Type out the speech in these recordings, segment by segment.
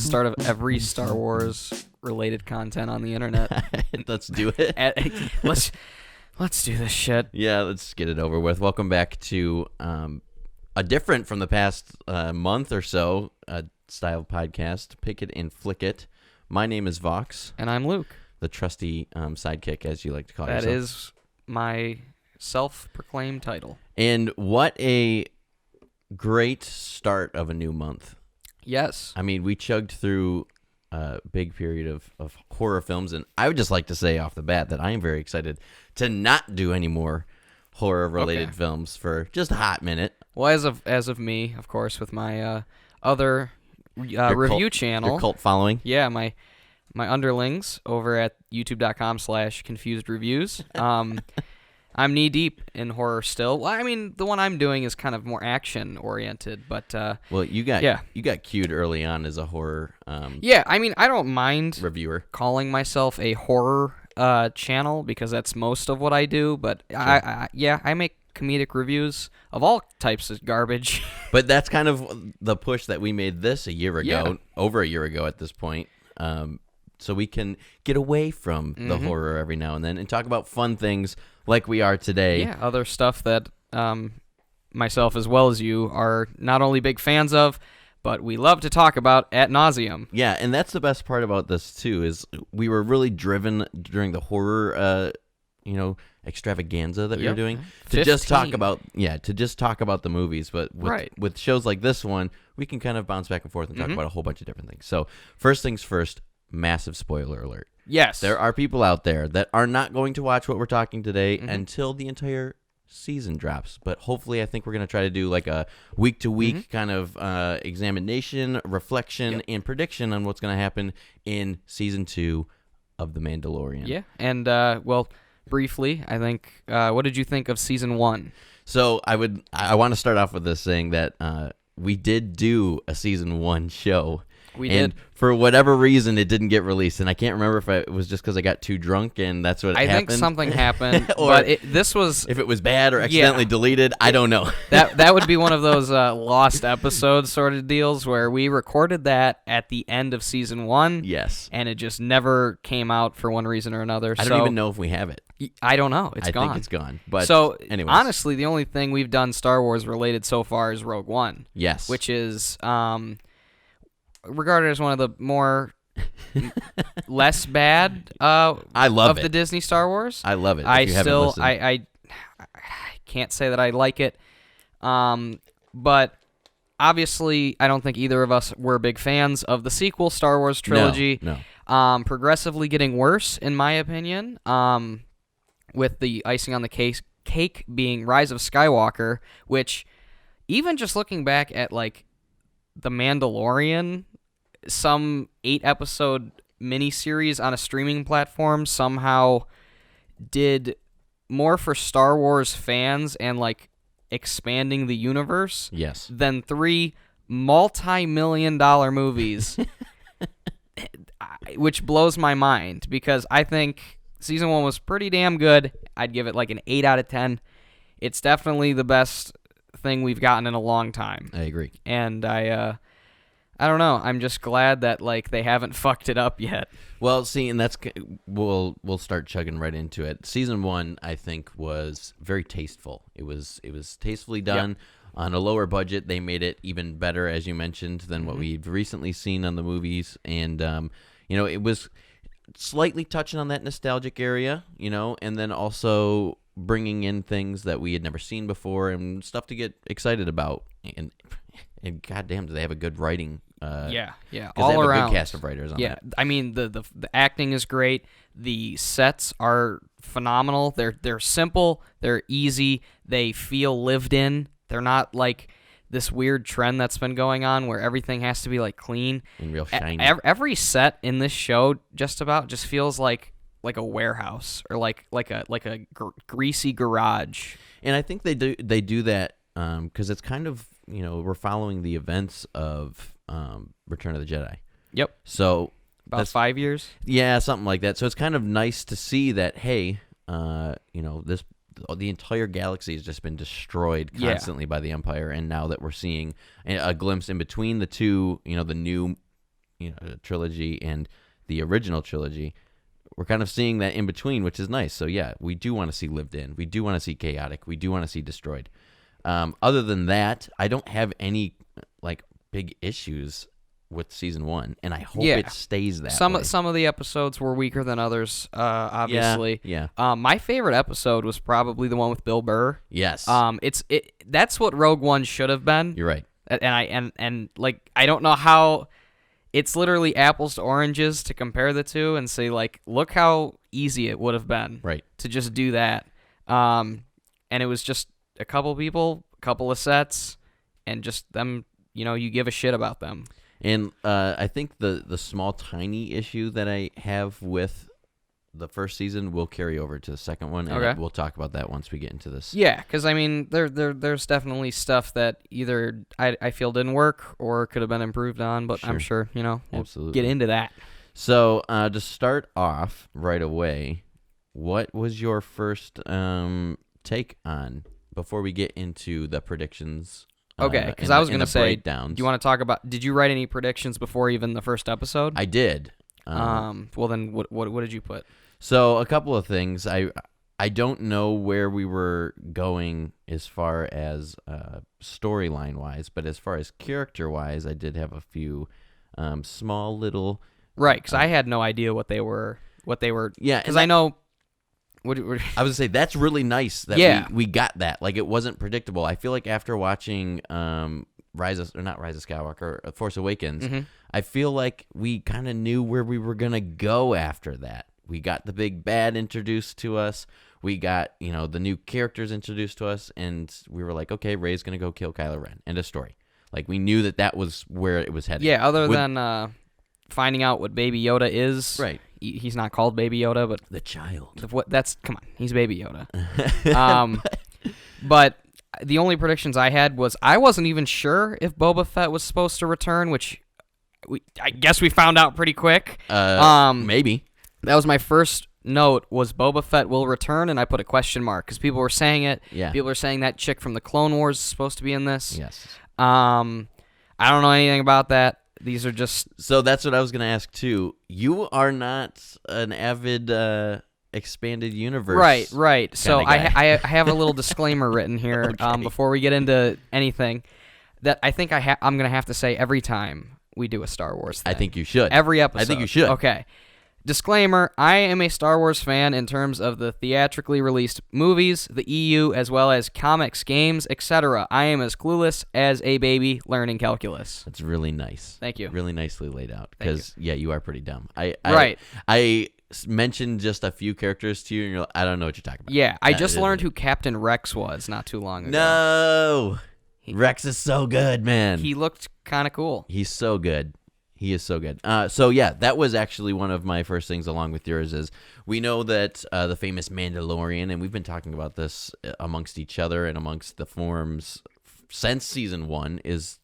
start of every Star Wars related content on the internet. Let's do it. Let's do this shit. Yeah, let's get it over with. Welcome back to a different from the past month or so style podcast, Pick It and Flick It. My name is Vaux. And I'm Luke. The trusty sidekick, as you like to call yourself. That is my self-proclaimed title. And what a great start of a new month. Yes. I mean, we chugged through a big period of horror films, and I would just like to say off the bat that I am very excited to not do any more horror-related films for just a hot minute. Well, as of me, of course, with my other review channel. Your cult following. Yeah, my underlings over at youtube.com/confusedreviews. I'm knee-deep in horror still. Well, I mean, the one I'm doing is kind of more action-oriented, but... well, you got cued early on as a horror yeah, I mean, I don't mind reviewer calling myself a horror channel because that's most of what I do, but sure. I make comedic reviews of all types of garbage. But that's kind of the push that we made this a year ago, over a year ago at this point. So we can get away from the horror every now and then and talk about fun things like we are today. Yeah, other stuff that myself as well as you are not only big fans of, but we love to talk about ad nauseum. Yeah, and that's the best part about this too, is we were really driven during the horror extravaganza that we were doing to just talk about the movies. But with shows like this one, we can kind of bounce back and forth and talk about a whole bunch of different things. So first things first, massive spoiler alert. Yes. There are people out there that are not going to watch what we're talking today until the entire season drops. But hopefully I think we're going to try to do like a week-to-week kind of examination, reflection, and prediction on what's going to happen in Season 2 of The Mandalorian. Yeah, and, briefly, I think, what did you think of Season 1? So I want to start off with this saying that we did do a Season 1 show. We did. For whatever reason, it didn't get released, and I can't remember if it was just because I got too drunk and that's what happened. I think something happened, or but if it was bad or accidentally deleted, I don't know. That would be one of those lost episodes sort of deals where we recorded that at the end of Season 1. Yes. And it just never came out for one reason or another. I don't even know if we have it. I don't know. It's gone. I think it's gone. But so, anyways. Honestly, the only thing we've done Star Wars related so far is Rogue One. Yes. Which is regarded as one of the more less bad I love of the Disney Star Wars. I love it. I can't say that I like it. But obviously I don't think either of us were big fans of the sequel Star Wars trilogy. No. Progressively getting worse in my opinion. With the icing on the cake being Rise of Skywalker, which even just looking back at like The Mandalorian, some 8-episode miniseries on a streaming platform somehow did more for Star Wars fans and like expanding the universe than 3 multi-million-dollar movies, which blows my mind because I think Season 1 was pretty damn good. I'd give it like an 8 out of 10. It's definitely the best thing we've gotten in a long time. I agree. And I don't know. I'm just glad that like they haven't fucked it up yet. Well, see, and we'll start chugging right into it. Season 1, I think, was very tasteful. It was tastefully done. Yep. On a lower budget, they made it even better, as you mentioned, than what we've recently seen on the movies. And it was slightly touching on that nostalgic area, and then also bringing in things that we had never seen before and stuff to get excited about. And goddamn, do they have a good writing? Yeah, all they have around. A good cast of writers on that. I mean the acting is great. The sets are phenomenal. They're simple. They're easy. They feel lived in. They're not like this weird trend that's been going on where everything has to be like clean and real shiny. Every set in this show just feels like a warehouse or like a greasy garage. And I think they do that because it's kind of we're following the events of Return of the Jedi. Yep. So about 5 years. Yeah, something like that. So it's kind of nice to see that. Hey, the entire galaxy has just been destroyed constantly by the Empire, and now that we're seeing a glimpse in between the two, the new trilogy and the original trilogy, we're kind of seeing that in between, which is nice. So yeah, we do want to see lived in. We do want to see chaotic. We do want to see destroyed. Other than that, I don't have any like big issues with season 1, and I hope it stays that way. Some of the episodes were weaker than others, obviously. Yeah. My favorite episode was probably the one with Bill Burr. Yes. That's what Rogue One should have been. You're right. And like I don't know how. It's literally apples to oranges to compare the two and say, like, look how easy it would have been to just do that. And it was just a couple people, a couple of sets, and just them, you give a shit about them. And I think the small, tiny issue that I have with the first season will carry over to the second one, and we'll talk about that once we get into this. Yeah, because, I mean, there's definitely stuff that either I feel didn't work or could have been improved on, but I'm sure, we'll get into that. So, to start off right away, what was your first take on, before we get into the predictions? Okay, because I was going to say, do you want to talk about, did you write any predictions before even the first episode? I did. Well, then what did you put? So a couple of things. I don't know where we were going as far as storyline wise, but as far as character wise, I did have a few small little. Right, because I had no idea what they were. Yeah, because I know. I was gonna say that's really nice that we got that. Like, it wasn't predictable. I feel like after watching Rise of Skywalker, Force Awakens, I feel like we kind of knew where we were gonna go after that. We got the big bad introduced to us. We got the new characters introduced to us, and we were like, okay, Rey's gonna go kill Kylo Ren. End of story. Like, we knew that was where it was headed. Yeah. Other than finding out what Baby Yoda is. Right. He's not called Baby Yoda, but the child. Come on, he's Baby Yoda. But the only predictions I had was I wasn't even sure if Boba Fett was supposed to return, which I guess we found out pretty quick. Maybe. That was my first note, was Boba Fett will return, and I put a question mark because people were saying it. Yeah. People were saying that chick from the Clone Wars is supposed to be in this. Yes. I don't know anything about that. These are just... So that's what I was going to ask, too. You are not an avid expanded universe. Right. So I have a little disclaimer written here before we get into anything that I think I'm going to have to say every time we do a Star Wars thing. I think you should. Every episode. I think you should. Okay. Disclaimer, I am a Star Wars fan in terms of the theatrically released movies, the EU, as well as comics, games, etc. I am as clueless as a baby learning calculus. That's really nice. Thank you. Really nicely laid out. Because, you are pretty dumb. Right. I mentioned just a few characters to you, and you're like, I don't know what you're talking about. Yeah, I just learned who Captain Rex was not too long ago. No! Rex is so good, man. He looked kind of cool. He's so good. He is so good. That was actually one of my first things along with yours is we know that the famous Mandalorian, and we've been talking about this amongst each other and amongst the forums since season 1, is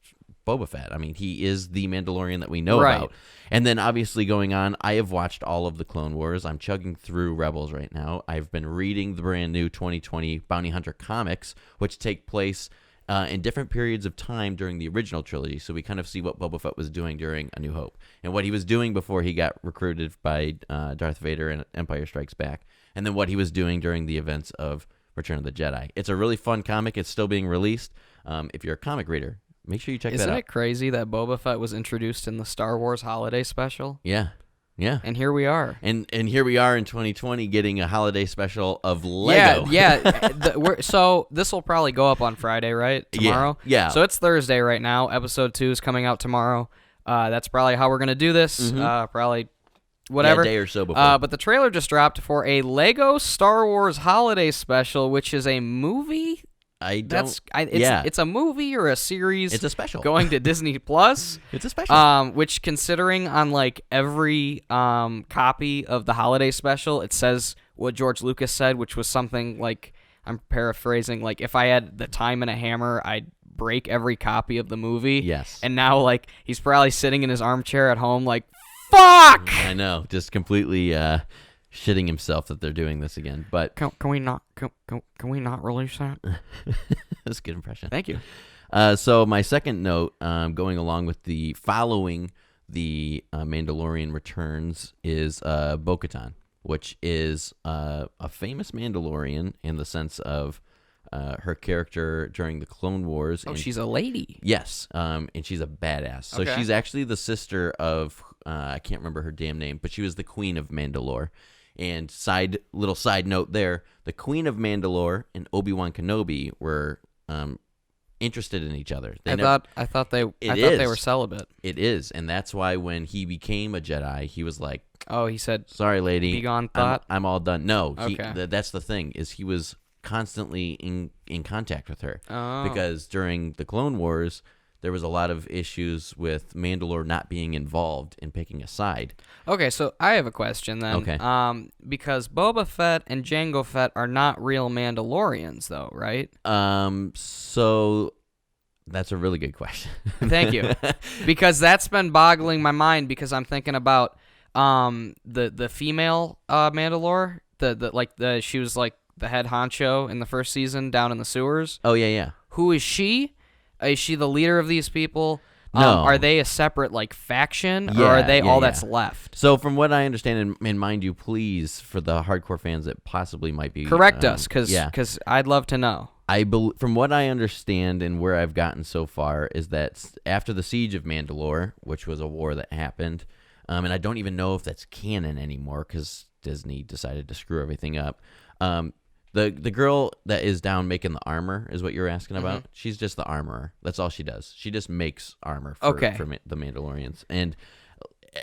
Boba Fett. I mean, he is the Mandalorian that we know about. And then obviously going on, I have watched all of the Clone Wars. I'm chugging through Rebels right now. I've been reading the brand new 2020 Bounty Hunter comics, which take place in different periods of time during the original trilogy, so we kind of see what Boba Fett was doing during A New Hope, and what he was doing before he got recruited by Darth Vader in Empire Strikes Back, and then what he was doing during the events of Return of the Jedi. It's a really fun comic. It's still being released. If you're a comic reader, make sure you check that out. Isn't it crazy that Boba Fett was introduced in the Star Wars holiday special? Yeah. And here we are. And here we are in 2020 getting a holiday special of Lego. Yeah. So this will probably go up on Friday, right? Tomorrow? Yeah. So it's Thursday right now. Episode 2 is coming out tomorrow. That's probably how we're going to do this. Probably whatever. Yeah, a day or so before. But the trailer just dropped for a Lego Star Wars holiday special, which is a movie. It's a movie or a series. It's a special going to Disney Plus. It's a special. Which, considering on like every copy of the holiday special, it says what George Lucas said, which was something like, I'm paraphrasing, like if I had the time and a hammer, I'd break every copy of the movie. Yes. And now like he's probably sitting in his armchair at home, like, fuck. I know, just completely shitting himself that they're doing this again. But can we not release that? That's a good impression. Thank you. So my second note, going along with following the Mandalorian returns is Bo-Katan, which is a famous Mandalorian in the sense of her character during the Clone Wars. Oh, and she's a lady. Yes, and she's a badass. So Okay. she's actually the sister of, I can't remember her damn name, but she was the Queen of Mandalore. And little side note there, the Queen of Mandalore and Obi-Wan Kenobi were interested in each other. I thought they were celibate. It is, and that's why when he became a Jedi, he was like, Oh, he said, "Sorry, lady, be gone, thought." I'm all done." No, Okay. that's the thing, is he was constantly in contact with her Oh. because during the Clone Wars, there was a lot of issues with Mandalore not being involved in picking a side. Okay, so I have a question then. Okay. Because Boba Fett and Jango Fett are not real Mandalorians, though, right? So that's a really good question. Thank you. Because that's been boggling my mind because I'm thinking about the female Mandalore, she was like the head honcho in the first season down in the sewers. Oh yeah. Who is she? Is she the leader of these people? No. Are they a separate faction, or Yeah, are they all yeah. that's left? So from what I understand, and mind you, please, for the hardcore fans that possibly might be, Correct us, because yeah. I'd love to know. From what I understand and where I've gotten so far is that after the Siege of Mandalore, which was a war that happened, and I don't even know if that's canon anymore because Disney decided to screw everything up. The girl that is down making the armor is what you're asking about. Mm-hmm. She's just the armorer. That's all she does. She just makes armor for the Mandalorians. And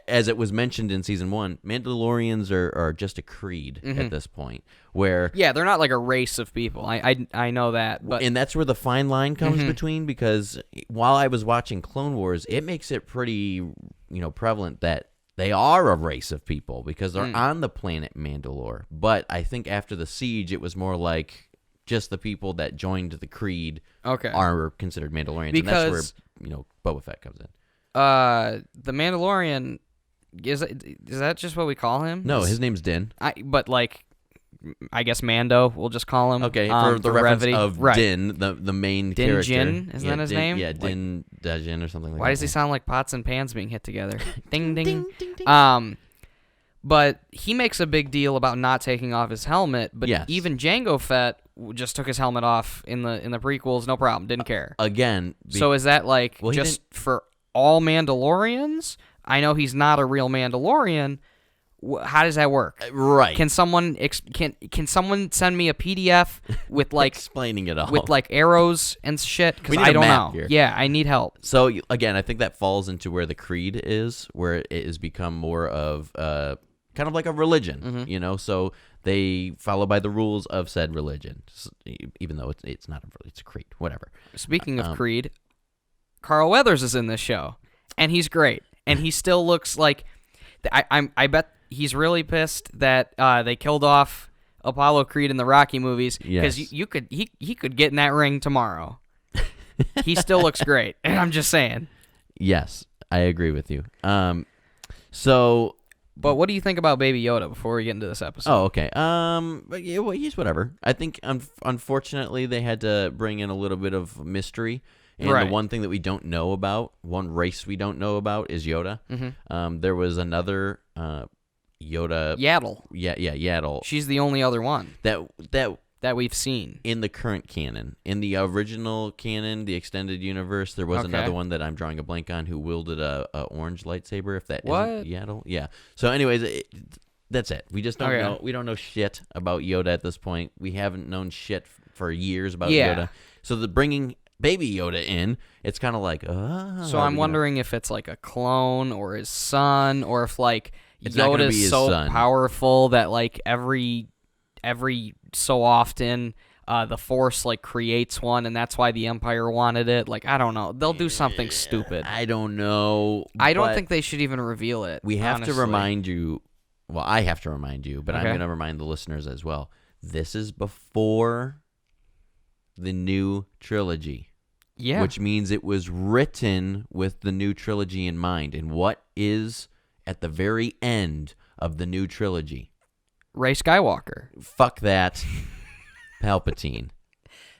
as it was mentioned in season 1, Mandalorians are just a creed at this point. Where Yeah, they're not like a race of people. I know that, but and that's where the fine line comes between, because while I was watching Clone Wars, it makes it pretty prevalent that they are a race of people because they're on the planet Mandalore. But I think after the siege, it was more like just the people that joined the creed are considered Mandalorians. Because, and that's where Boba Fett comes in. The Mandalorian, is that just what we call him? No, his name's Din. I guess Mando, we'll just call him. Okay, for the reference brevity. of Right. Din, the main Din character. Djarin? Isn't that his name? Yeah, Din Djarin or something like that. Why does he sound like pots and pans being hit together? Ding, ding. Ding, ding, ding. But he makes a big deal about not taking off his helmet. But Yes. even Jango Fett just took his helmet off in the prequels, no problem, didn't care. Again. So is that Well, he just for all Mandalorians? I know he's not a real Mandalorian. How does that work? Right. Can someone can someone send me a PDF with explaining it all with arrows and shit? Because We need I a don't map know. here. Yeah, I need help. So again, I think that falls into where the creed is, where it has become more of kind of like a religion, So they follow by the rules of said religion, even though it's not it's a creed, whatever. Speaking of Creed, Carl Weathers is in this show, and he's great, and he still looks like I bet he's really pissed that they killed off Apollo Creed in the Rocky movies because Yes. he could get in that ring tomorrow. He still looks great, and I'm just saying. Yes, I agree with you. So. But what do you think about Baby Yoda before we get into this episode? Oh, okay. But yeah, well, he's whatever. I think unfortunately they had to bring in a little bit of mystery. And Right. the one thing that we don't know about, one race we don't know about, is Yoda. There was another Yoda. Yaddle. Yeah, Yaddle. She's the only other one That we've seen. in the current canon. In the original canon, the extended universe, there was Okay. another one that I'm drawing a blank on who wielded a orange lightsaber. If that What? isn't Yaddle, yeah. So, anyways, that's it. We just don't Okay. know. We don't know shit about Yoda at this point. We haven't known shit for years about Yeah. Yoda. So the bringing Baby Yoda in, it's kind of like, So I'm wondering if it's like a clone or his son, or if It's not gonna be Yoda's his so son. powerful that every so often the Force creates one, and that's why the Empire wanted it. I don't know. They'll do something stupid. I don't know. I don't but think they should even reveal it. we have honestly. to remind you. Well, I have to remind you, but I'm Okay. going to remind the listeners as well. This is before the new trilogy. Yeah. Which means it was written with the new trilogy in mind. And what is at the very end of the new trilogy? Rey Skywalker. Fuck that. Palpatine.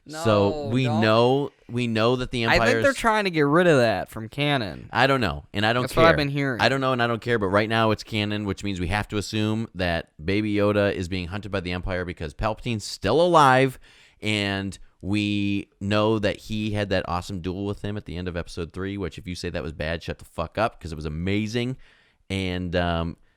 So we know that the Empire. I think they're trying to get rid of that from canon. I don't know, and I don't That's care. what I've been hearing. I don't know, and I don't care. But right now it's canon, which means we have to assume that Baby Yoda is being hunted by the Empire because Palpatine's still alive, and we know that he had that awesome duel with him at the end of Episode 3. Which, if you say that was bad, shut the fuck up, because it was amazing. And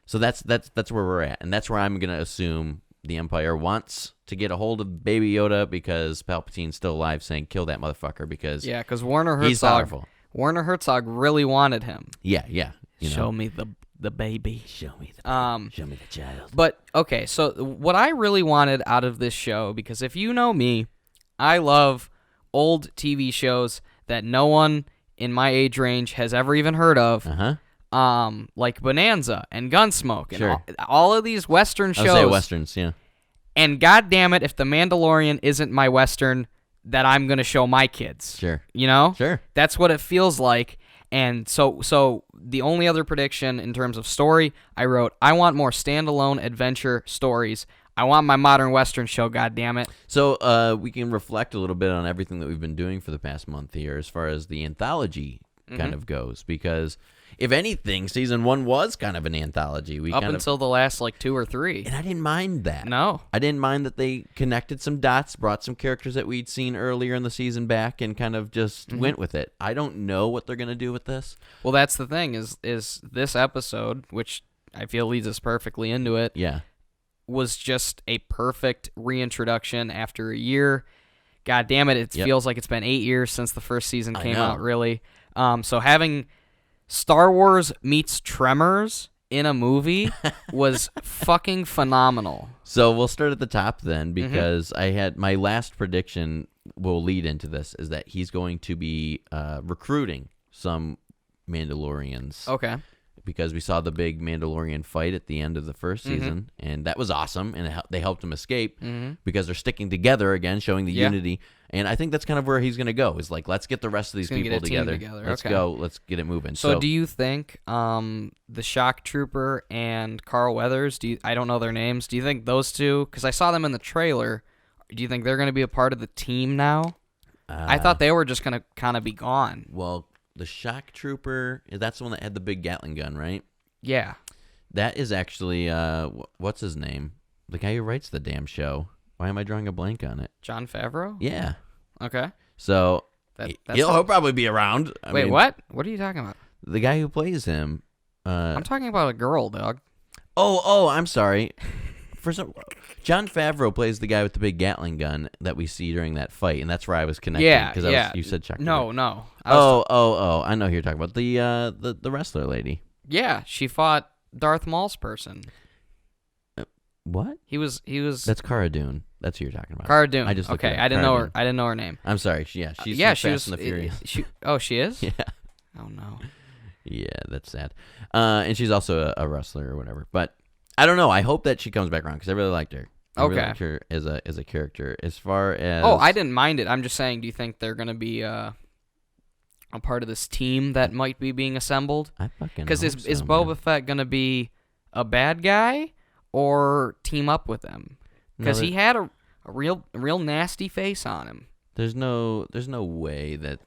so that's where we're at, and that's where I'm gonna assume the Empire wants to get a hold of Baby Yoda because Palpatine's still alive, saying kill that motherfucker because because he's powerful. Werner Herzog really wanted him. Yeah. Show me the baby. Show me the child. But okay, so what I really wanted out of this show, because if you know me, I love old TV shows that no one in my age range has ever even heard of. Like Bonanza and Gunsmoke and all of these Western shows. I'll say Westerns, yeah. And God damn it, if The Mandalorian isn't my Western that I'm going to show my kids. Sure. You know? Sure. That's what it feels like. And so the only other prediction in terms of story, I wrote, I want more standalone adventure stories. I want my modern Western show, God damn it. So we can reflect a little bit on everything that we've been doing for the past month here as far as the anthology kind of goes, because if anything, season 1 was kind of an anthology. Until the last 2 or 3. And I didn't mind that. No. I didn't mind that they connected some dots, brought some characters that we'd seen earlier in the season back, and kind of just went with it. I don't know what they're going to do with this. Well, that's the thing, is this episode, which I feel leads us perfectly into it, was just a perfect reintroduction after a year. God damn it, feels like it's been 8 years since the first season came out, really. So having Star Wars meets Tremors in a movie was fucking phenomenal. So we'll start at the top then, because I had my last prediction will lead into this, is that he's going to be recruiting some Mandalorians. Okay. Because we saw the big Mandalorian fight at the end of the first season, and that was awesome, and they helped him escape because they're sticking together again, showing the unity. And I think that's kind of where he's going to go, is like, let's get the rest of these people together. Let's go. Let's get it moving. So do you think the Shock Trooper and Carl Weathers, I don't know their names, do you think those two, because I saw them in the trailer, do you think they're going to be a part of the team now? I thought they were just going to kind of be gone. Well, the Shock Trooper, that's the one that had the big Gatling gun, right? Yeah. That is actually, what's his name? The guy who writes the damn show. Why am I drawing a blank on it? Jon Favreau? Yeah. Okay. So, he'll probably be around. I mean, what? What are you talking about? The guy who plays him. I'm talking about a girl, dog. Oh, I'm sorry. Jon Favreau plays the guy with the big Gatling gun that we see during that fight, and that's where I was connecting. Yeah. You said Chuck. No. I know who you're talking about. The wrestler lady. Yeah, she fought Darth Maul's person. What? He was. That's Cara Dune. That's who you're talking about. Cara Dune. I just okay. I didn't know her. I didn't know her name. I'm sorry. She's she Fast was. and the Furious. She is. Yeah. Oh no. Yeah, that's sad. And she's also a wrestler or whatever. But I don't know. I hope that she comes back around because I really liked her. I really liked her as a character. As far as I didn't mind it. I'm just saying. Do you think they're gonna be a part of this team that might be being assembled? I fucking because is Boba Fett gonna be a bad guy or team up with them? Because he had a real nasty face on him. There's no way that.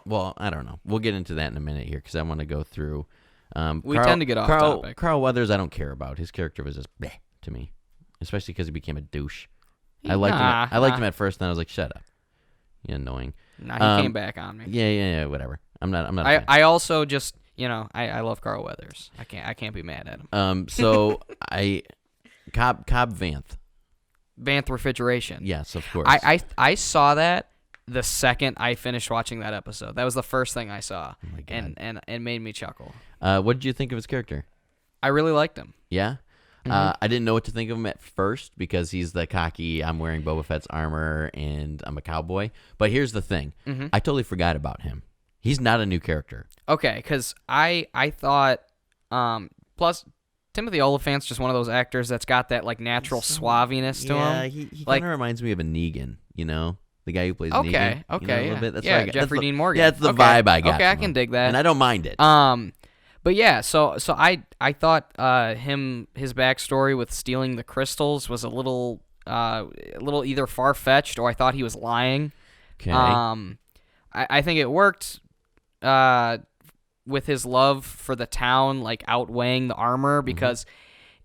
Well, I don't know. We'll get into that in a minute here because I want to go through. We tend to get off topic. Carl Weathers, I don't care about. His character was just bleh to me, especially because he became a douche. I liked him at first, and I was like, "Shut up, you annoying." Nah, he came back on me. Yeah, whatever. I'm not. I also just I love Carl Weathers. I can't be mad at him. So Cobb Vanth Refrigeration. Yes, of course. I saw that the second I finished watching that episode. That was the first thing I saw. Oh my God. And it made me chuckle. What did you think of his character? I really liked him. Yeah? I didn't know what to think of him at first because he's the cocky, I'm wearing Boba Fett's armor and I'm a cowboy. But here's the thing. I totally forgot about him. He's not a new character. Okay, because I thought, plus Timothy Olyphant's just one of those actors that's got that natural suaviness to him. Yeah, he kind of reminds me of a Negan, the guy who plays Negan. Okay, a little bit. That's yeah, what I got. Jeffrey Dean Morgan. Yeah, that's the vibe I got. Okay, I can dig that, and I don't mind it. But yeah, so I thought his backstory with stealing the crystals was a little a little either far-fetched or I thought he was lying. Okay. I think it worked with his love for the town, like outweighing the armor, because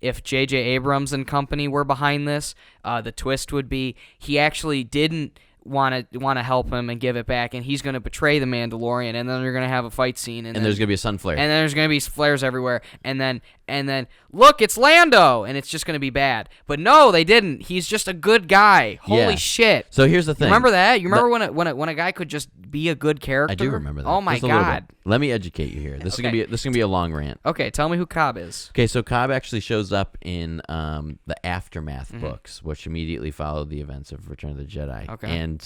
if J.J. Abrams and company were behind this, the twist would be he actually didn't want to help him and give it back, and he's going to betray the Mandalorian, and then they're going to have a fight scene, and then there's going to be a sun flare. and then there's going to be flares everywhere, and then look, it's Lando, and it's just going to be bad. But no, they didn't. He's just a good guy. Holy shit! So here's the thing. Remember that? You remember when a guy could just be a good character? I do remember that. Oh my Just a little god! bit. Let me educate you here. This is gonna be a long rant. Okay, tell me who Cobb is. Okay, so Cobb actually shows up in the Aftermath books, which immediately follow the events of Return of the Jedi. Okay. And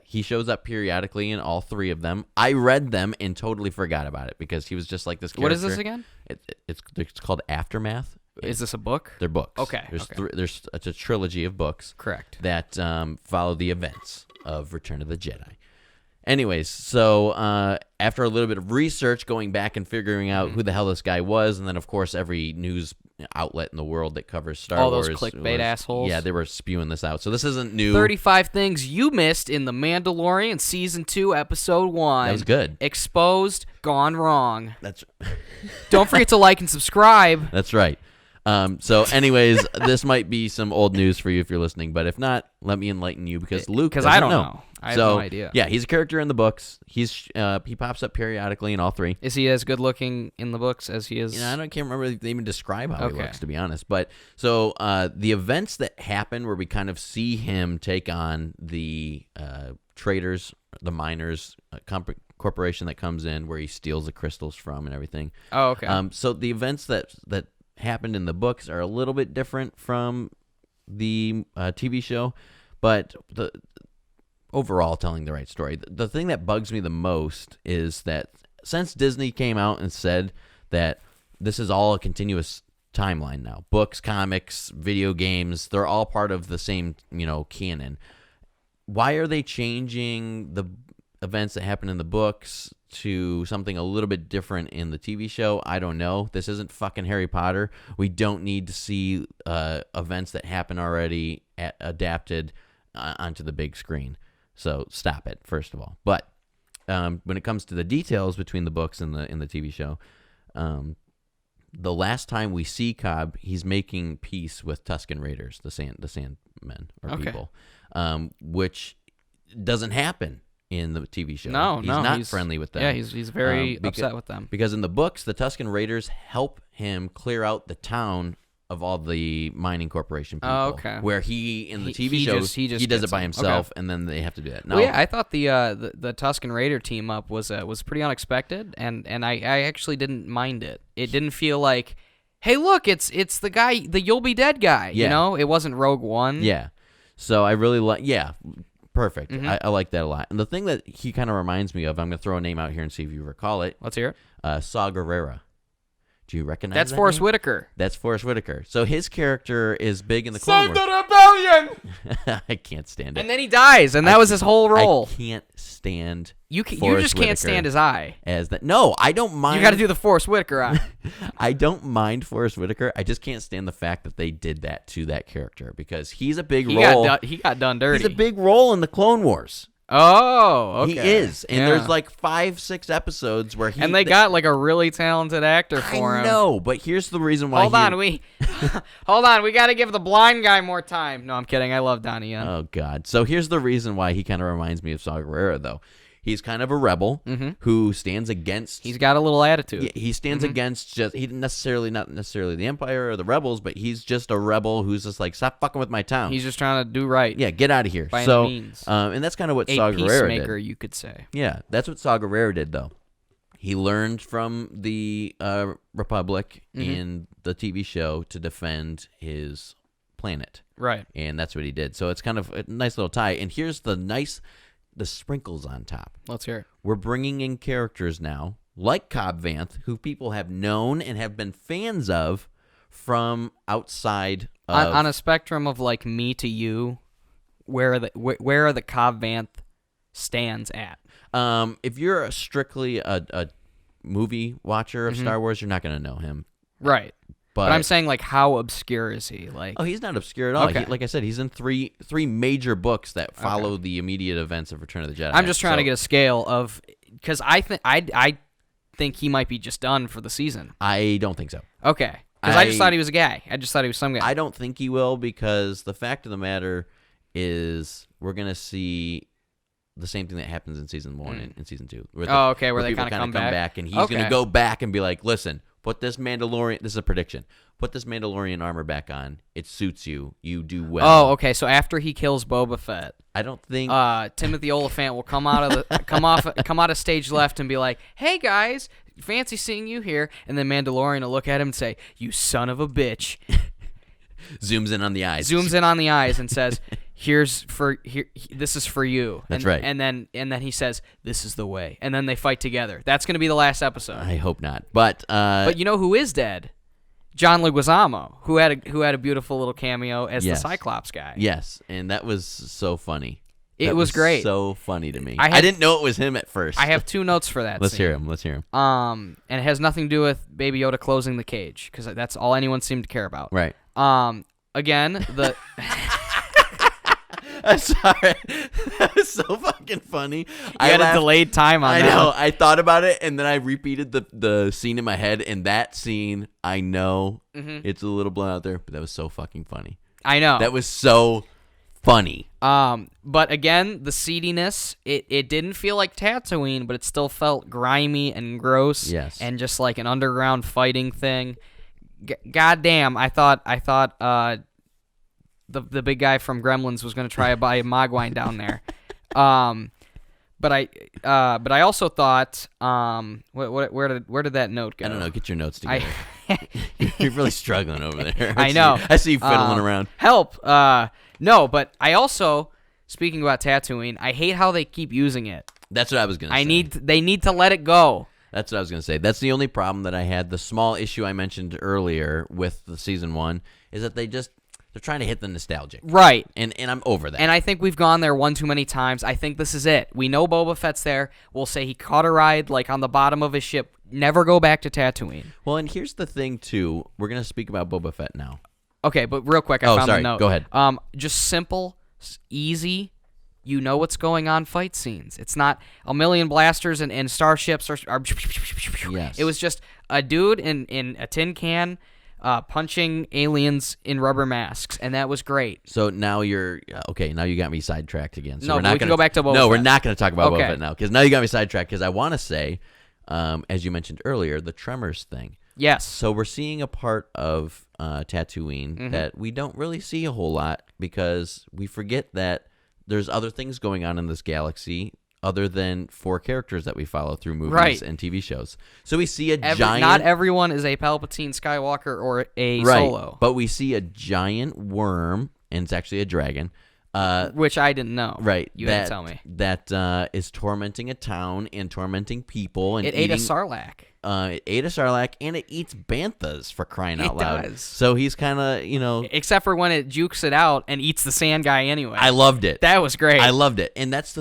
he shows up periodically in all three of them. I read them and totally forgot about it because he was just like this character. What is this again? It's called Aftermath. Is this a book? They're books. Okay. It's a trilogy of books. Correct. That follow the events of Return of the Jedi. Anyways, so after a little bit of research, going back and figuring out who the hell this guy was, and then, of course, every news outlet in the world that covers Star All Wars. those clickbait assholes. Yeah, they were spewing this out. So this isn't new. 35 things you missed in The Mandalorian Season 2, Episode 1. That was good. Exposed, gone wrong. That's Don't forget to like and subscribe. That's right. So, anyways, this might be some old news for you if you're listening, but if not, let me enlighten you because Luke doesn't I don't know. I have no idea. Yeah, he's a character in the books. He pops up periodically in all three. Is he as good looking in the books as he is? I can't remember if they even describe how he Okay. looks, to be honest. But so the events that happen where we kind of see him take on the traders, the miners, corporation that comes in where he steals the crystals from and everything. Oh, okay. So the events that happened in the books are a little bit different from the TV show, but the overall telling the right story. The thing that bugs me the most is that since Disney came out and said that this is all a continuous timeline now, books, comics, video games, they're all part of the same, canon. Why are they changing the events that happen in the books to something a little bit different in the TV show? I don't know. This isn't fucking Harry Potter. We don't need to see events that happen already adapted onto the big screen. So stop it, first of all. But when it comes to the details between the books and the TV show, the last time we see Cobb, he's making peace with Tusken Raiders, the Sandmen or people, which doesn't happen in the TV show. No, he's not friendly with them. Yeah, he's very upset with them. Because in the books, the Tusken Raiders help him clear out the town of all the mining corporation people. Oh, okay. Where he, in the TV he shows, just he does it gets by them. himself, Okay. and then they have to do that. Well, yeah, I thought the Tusken Raider team up was pretty unexpected, and I actually didn't mind it. It didn't feel like, hey, look, it's the guy, the You'll Be Dead guy. Yeah. You know, it wasn't Rogue One. Yeah. So I really like, perfect. Mm-hmm. I like that a lot. And the thing that he kind of reminds me of, I'm going to throw a name out here and see if you recall it. Let's hear it. Saw Gerrera. Do you recognize That's that Forrest name? Whitaker. That's Forrest Whitaker. So his character is big in the Clone Wars. rebellion! I can't stand it. And then he dies, and that was his whole role. I can't stand You Forrest just can't Whitaker stand his eye. as that. No, I don't mind. You got to do the Forrest Whitaker eye. I don't mind Forrest Whitaker. I just can't stand the fact that they did that to that character because he's a big role. He got done dirty. He's a big role in the Clone Wars. Oh, okay. He is, and Yeah. there's like 5-6 episodes where he And they got like a really talented actor for him. I know, but here's the reason why. Hold on, we got to give the blind guy more time. No, I'm kidding. I love Donnie Yen. Oh God! So here's the reason why he kind of reminds me of Saw Gerrera, though. He's kind of a rebel who stands against. He's got a little attitude. Yeah, he stands against not necessarily the Empire or the rebels, but he's just a rebel who's just like, stop fucking with my town. He's just trying to do right. Yeah, get out of here. By so, any means. And that's kind of what A Saw Gerrera peacemaker, did. you could say. Yeah, that's what Saw Gerrera did, though. He learned from the Republic in the TV show to defend his planet. Right. And that's what he did. So it's kind of a nice little tie. And here's the sprinkles on top. Let's hear it. We're bringing in characters now, like Cobb Vanth, who people have known and have been fans of from outside of... On a spectrum of like me to you, where are the Cobb Vanth stands at? If you're strictly a movie watcher of Star Wars, you're not going to know him. Right. But I'm saying, like, how obscure is he? Like, oh, he's not obscure at all. Okay. Like I said, he's in three major books that follow the immediate events of Return of the Jedi. I'm just trying to get a scale of, because I think he might be just done for the season. I don't think so. Okay. Because I just thought he was a guy. I just thought he was some guy. I don't think he will, because the fact of the matter is we're going to see the same thing that happens in season 1 and season 2. Where they kind of come back. And he's going to go back and be like, listen, put this Mandalorian, this is a prediction, put this Mandalorian armor back on. It suits you. You do well. Oh, okay. So after he kills Boba Fett, I don't think Timothy Oliphant will come out of stage left and be like, "Hey guys, fancy seeing you here." And then Mandalorian will look at him and say, "You son of a bitch." Zooms in on the eyes. Zooms in on the eyes and says, this is for you. That's right. And then he says, "This is the way." And then they fight together. That's going to be the last episode. I hope not. But you know who is dead? John Leguizamo, who had a beautiful little cameo as the Cyclops guy. Yes, and that was so funny. It was great. So funny to me. I didn't know it was him at first. I have 2 notes for that. Let's scene. hear him. And it has nothing to do with Baby Yoda closing the cage, because that's all anyone seemed to care about. Right. Again, the. I'm sorry. That was so fucking funny. I had a delayed time on that. I know. I thought about it, and then I repeated the scene in my head, and that scene, I know it's a little blown out there, but that was so fucking funny. I know. That was so funny. But again, the seediness, it didn't feel like Tatooine, but it still felt grimy and gross. Yes. And just like an underground fighting thing. Goddamn, I thought the big guy from Gremlins was going to try to buy Mogwai down there. But I also thought, where did that note go? I don't know. Get your notes together. You're really struggling over there. I know. I see you fiddling around. Help. No, but I also, speaking about Tatooine, I hate how they keep using it. That's what I was going to say. They need to let it go. That's what I was going to say. That's the only problem that I had. The small issue I mentioned earlier with the season 1 is that they're trying to hit the nostalgic. Right. And I'm over that. And I think we've gone there one too many times. I think this is it. We know Boba Fett's there. We'll say he caught a ride like on the bottom of his ship. Never go back to Tatooine. Well, and here's the thing, too. We're going to speak about Boba Fett now. Okay, but real quick, I found the note. Go ahead. Just simple, easy, you know what's going on fight scenes. It's not a million blasters and starships. Yes. It was just a dude in a tin can punching aliens in rubber masks, and that was great. So now you're okay. Now you got me sidetracked again. So no, we're not we can go back to Boba Fett. No, we're not going to talk about Okay. Boba Fett now, because now you got me sidetracked. Because I want to say, as you mentioned earlier, the Tremors thing. Yes. So we're seeing a part of Tatooine that we don't really see a whole lot, because we forget that there's other things going on in this galaxy other than 4 characters that we follow through movies and TV shows. So we see a giant... Not everyone is a Palpatine Skywalker or a right, Solo. But we see a giant worm, and it's actually a dragon. Which I didn't know. Right. You didn't tell me. That is tormenting a town and tormenting people. And it ate a Sarlacc. It ate a Sarlacc, and it eats banthas, for crying out loud. It does. So he's kind of, Except for when it jukes it out and eats the sand guy anyway. I loved it. That was great. I loved it. And that's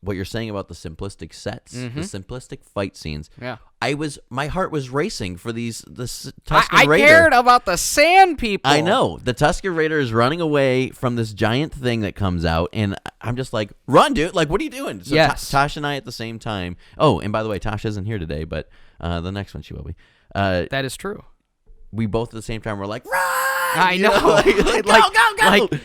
what you're saying about the simplistic sets, the simplistic fight scenes. Yeah. My heart was racing for the Tusken Raider. I cared about the sand people. I know. The Tusken Raider is running away from this giant thing that comes out, and I'm just like, run, dude. Like, what are you doing? So yes. Tosh and I at the same time. Oh, and by the way, Tosh isn't here today, but the next one she will be. That is true. We both at the same time were like, run! I know. Go!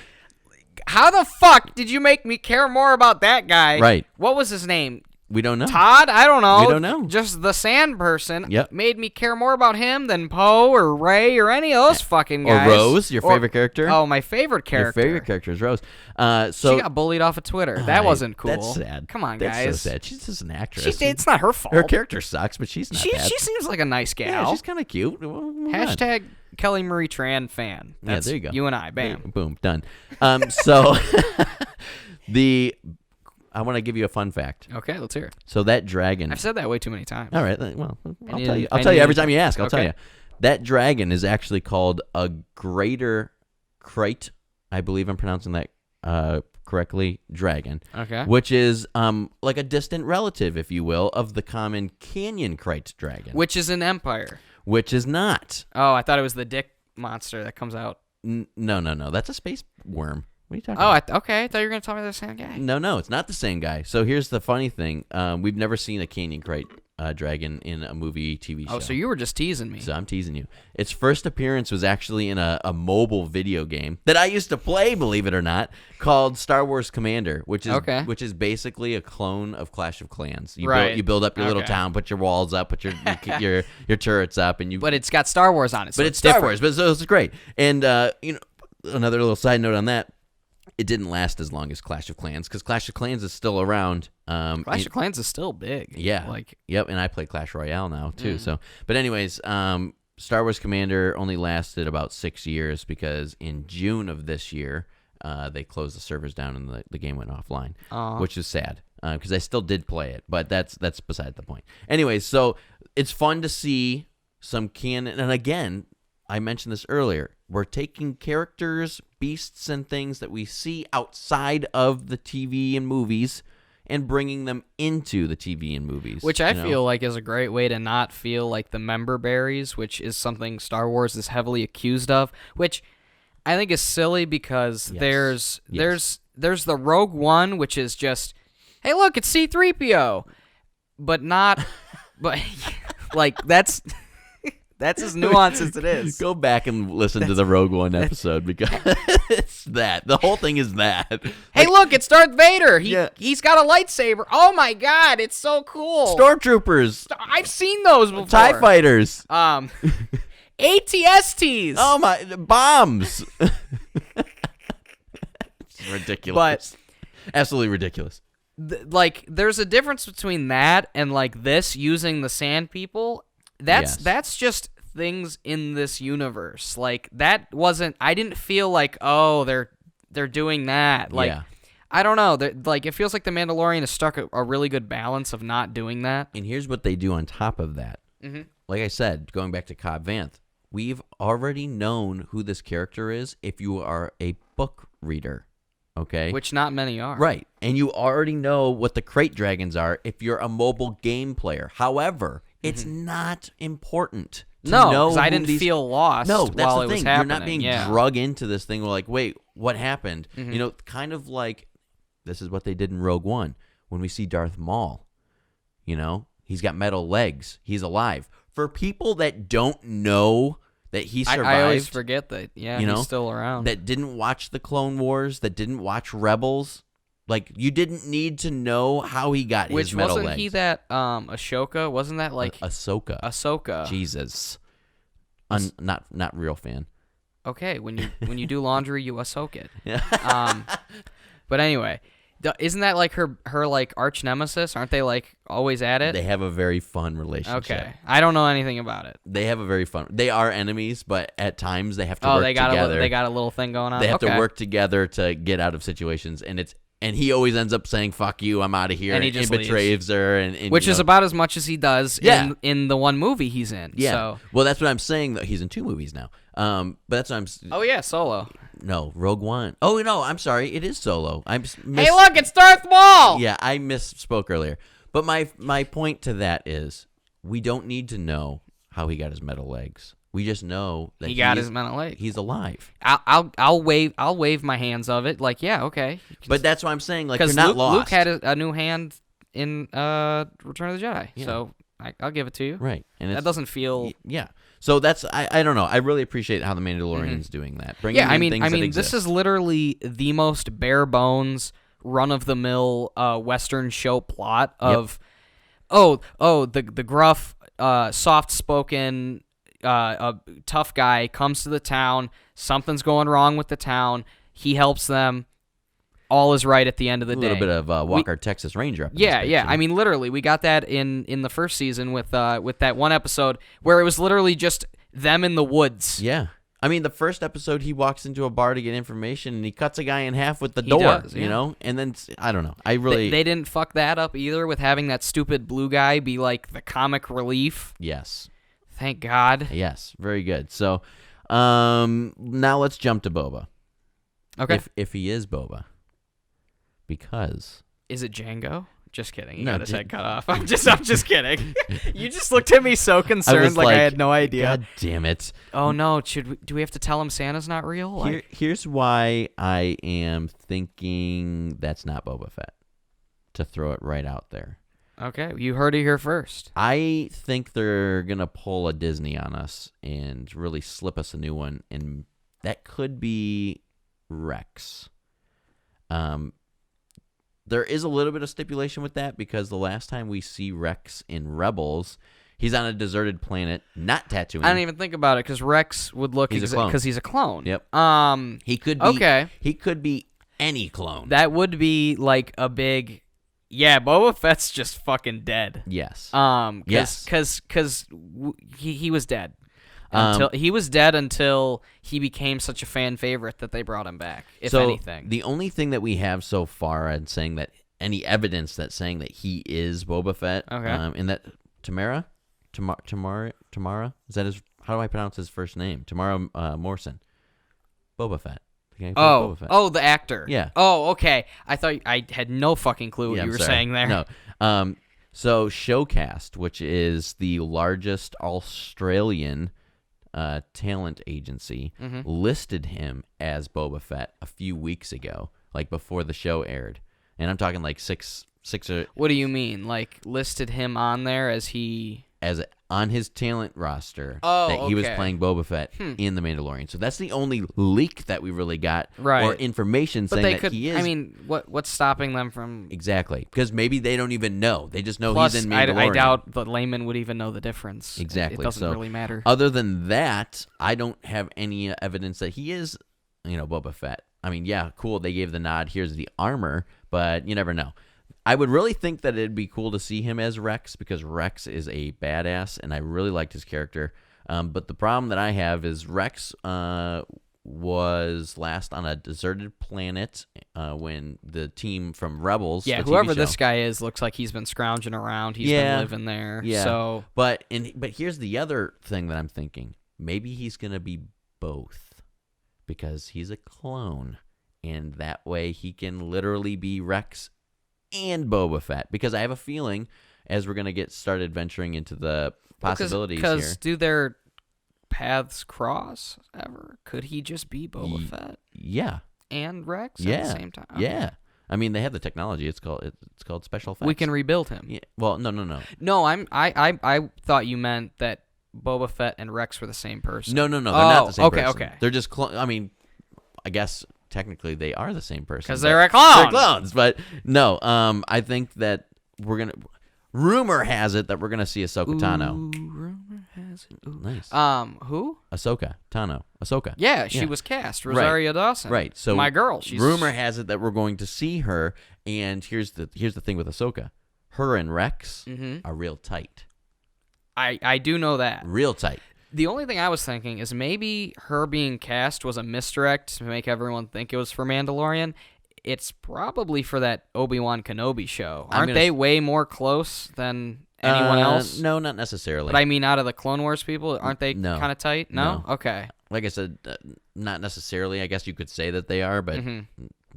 How the fuck did you make me care more about that guy? Right. What was his name? We don't know. Todd? I don't know. We don't know. Just the sand person made me care more about him than Poe or Rey or any of those fucking guys. Or Rose, your favorite character. Oh, my favorite character. Your favorite character is Rose. She got bullied off of Twitter. That wasn't cool. That's sad. Come on, guys. That's so sad. She's just an actress. It's not her fault. Her character sucks, but she's not bad. She seems like a nice gal. Yeah, she's kind of cute. Hashtag Kelly Marie Tran fan. That's there you go. You and I. Bam. Boom. Done. So I want to give you a fun fact. Okay, let's hear it. So that dragon. I've said that way too many times. All right. Well, I'll tell you. I'll tell you every time you ask. I'll tell you. That dragon is actually called a greater krayt. I believe I'm pronouncing that correctly. Dragon. Okay. Which is like a distant relative, if you will, of the common canyon krayt dragon. Which is an empire. which is not. Oh, I thought it was the dick monster that comes out. No. That's a space worm. What are you talking Oh, about? okay. I thought you were going to tell me the same guy. No, it's not the same guy. So here's the funny thing. We've never seen a Canyon Crate dragon in a movie, TV show. Oh, so you were just teasing me. So I'm teasing you. Its first appearance was actually in a mobile video game that I used to play, believe it or not, called Star Wars Commander, which is basically a clone of Clash of Clans. You build up your little town, put your walls up, put your turrets up, and you. But it's got Star Wars on it. So but it's different. Star Wars, but so it's great. And another little side note on that. It didn't last as long as Clash of Clans because Clash of Clans is still around. Clash of Clans is still big. Yeah. Yep. And I play Clash Royale now too. So, but anyways, Star Wars Commander only lasted about 6 years because in June of this year, they closed the servers down and the game went offline, which is sad because I still did play it, but that's beside the point. Anyways, so it's fun to see some canon, and again, I mentioned this earlier. We're taking characters, beasts, and things that we see outside of the TV and movies and bringing them into the TV and movies. Which I feel like is a great way to not feel like the member berries, which is something Star Wars is heavily accused of, which I think is silly because there's the Rogue One, which is just, hey, look, it's C-3PO, but not, but like that's as nuanced as it is. Go back and listen to the Rogue One episode because it's that. The whole thing is that. Hey, look, it's Darth Vader. He's got a lightsaber. Oh my God, it's so cool. Stormtroopers. I've seen those before. TIE fighters. ATSTs. Oh my, bombs. It's ridiculous. But absolutely ridiculous. There's a difference between that and like this using the sand people. That's just things in this universe. Like that wasn't. I didn't feel like they're doing that. Like I don't know. Like it feels like the Mandalorian has struck a really good balance of not doing that. And here's what they do on top of that. Mm-hmm. Like I said, going back to Cobb Vanth, we've already known who this character is if you are a book reader. Okay, which not many are. Right, and you already know what the crate dragons are if you're a mobile game player. However, it's not important. No, because I didn't feel lost. No, that's while the it thing. Was happening. You're not being drug into this thing. We're like, wait, what happened? Kind of like this is what they did in Rogue One when we see Darth Maul. He's got metal legs. He's alive. For people that don't know that he survived, I always forget that. Yeah, he's still around. That didn't watch the Clone Wars. That didn't watch Rebels. Like, you didn't need to know how he got his metal legs. Wasn't he that Ashoka? Wasn't that like Ahsoka? Ahsoka. Jesus. Not real fan. Okay, when you do laundry, you Ahsoka it. Yeah. But anyway, isn't that like her like arch nemesis? Aren't they like always at it? They have a very fun relationship. Okay, I don't know anything about it. They have a very fun. They are enemies, but at times they have to work together. They got a little thing going on. They have to work together to get out of situations, and he always ends up saying "fuck you, I'm out of here," and he just betrays her, and which is about as much as he does in the one movie he's in. Yeah. So. Well, that's what I'm saying. Though he's in 2 movies now. But that's what I'm. Oh yeah, Solo. No, Rogue One. Oh no, I'm sorry. It is Solo. Hey, look, it's Darth Maul. Yeah, I misspoke earlier. But my point to that is, we don't need to know how he got his metal legs. We just know that he got his metal legs. He's alive. I'll wave my hands of it. Like, yeah, okay. But that's what I'm saying. Like, you're not lost. Luke had a new hand in Return of the Jedi, so I'll give it to you. Right, and that doesn't feel. Yeah. So that's I don't know. I really appreciate how the Mandalorian's doing that. I mean, this is literally the most bare bones, run of the mill Western show plot of, the gruff, soft spoken, tough guy comes to the town. Something's going wrong with the town. He helps them. All is right at the end of the day. A little bit of Walker, Texas Ranger. Yeah. I mean, literally, we got that in the first season with that one episode where it was literally just them in the woods. Yeah. I mean, the first episode, he walks into a bar to get information, and he cuts a guy in half with the door, And then, I don't know. They didn't fuck that up either with having that stupid blue guy be like the comic relief. Yes. Thank God. Yes. Very good. So, now let's jump to Boba. Okay. If he is Boba. Because is it Django? Just kidding. He No, got his di- head cut off. I'm just kidding. You just looked at me so concerned, like I had no idea. God damn it! Oh no! Do we have to tell him Santa's not real? Like, Here's why I am thinking that's not Boba Fett. To throw it right out there. okay, you heard it here first. I think they're gonna pull a Disney on us and really slip us a new one, and that could be Rex. There is a little bit of stipulation with that because the last time we see Rex in Rebels, he's on a deserted planet, not Tatooine. I didn't even think about it because Rex would look He's a clone. because he's a clone. Yep. He could be. Okay. He could be any clone. That would be like a big. Yeah, Boba Fett's just fucking dead. Yes. Yes. Because he was dead. He was dead until he became such a fan favorite that they brought him back. If anything, the only thing that we have so far and saying that any evidence that saying that he is Boba Fett, and that Tamara, is that his? How do I pronounce his first name? Tamara Morrison, Boba Fett. Boba Fett. Oh, the actor. Yeah. Oh, okay. I thought I had no fucking clue what Yeah, you I'm were sorry. saying there. No. So Showcast, which is the largest Australian talent agency, listed him as Boba Fett a few weeks ago, like before the show aired. And I'm talking like six or What do you mean? Like listed him on there as on his talent roster Oh, that he was okay. playing Boba Fett in The Mandalorian. So that's the only leak that we really got, Right. or information But saying they that could. he is. I mean, what's stopping them from? Exactly, because maybe they don't even know. They just know Plus, he's in Mandalorian. I doubt the layman would even know the difference. Exactly. It doesn't So, really matter. Other than that, I don't have any evidence that he is, Boba Fett. I mean, yeah, cool. They gave the nod. Here's the armor, but you never know. I would really think that it'd be cool to see him as Rex because Rex is a badass, and I really liked his character. But the problem that I have is Rex was last on a deserted planet when the team from Rebels, Yeah, the TV whoever show, this guy is looks like he's been scrounging around. He's been living there. Yeah. So But here's the other thing that I'm thinking. Maybe he's gonna be both because he's a clone, and that way he can literally be Rex and Boba Fett. Because I have a feeling, as we're gonna get started venturing into the possibilities here, because do their paths cross ever? Could he just be Boba Fett yeah, and Rex yeah, at the same time? Okay. yeah. I mean, they have the technology. It's called special effects. We can rebuild him. Yeah. Well, no. No, I thought you meant that Boba Fett and Rex were the same person. No. They're not the same person. Okay. They're just I mean, I guess technically they are the same person Because they're a clone. They're clones, but no. I think that we're gonna. Rumor has it that we're gonna see Ahsoka Tano. Ooh, rumor has it. Ooh. Nice. Who? Ahsoka Tano. Ahsoka. Yeah, she was cast. Rosario Dawson. Right. So my girl. She's rumor has it that we're going to see her, and here's the thing with Ahsoka. Her and Rex are real tight. I do know that. Real tight. The only thing I was thinking is maybe her being cast was a misdirect to make everyone think it was for Mandalorian. It's probably for that Obi-Wan Kenobi show. Aren't they way more close than anyone else? No, not necessarily. But I mean, out of the Clone Wars people, aren't they No. kind of tight? No? Okay. Like I said, not necessarily. I guess you could say that they are, but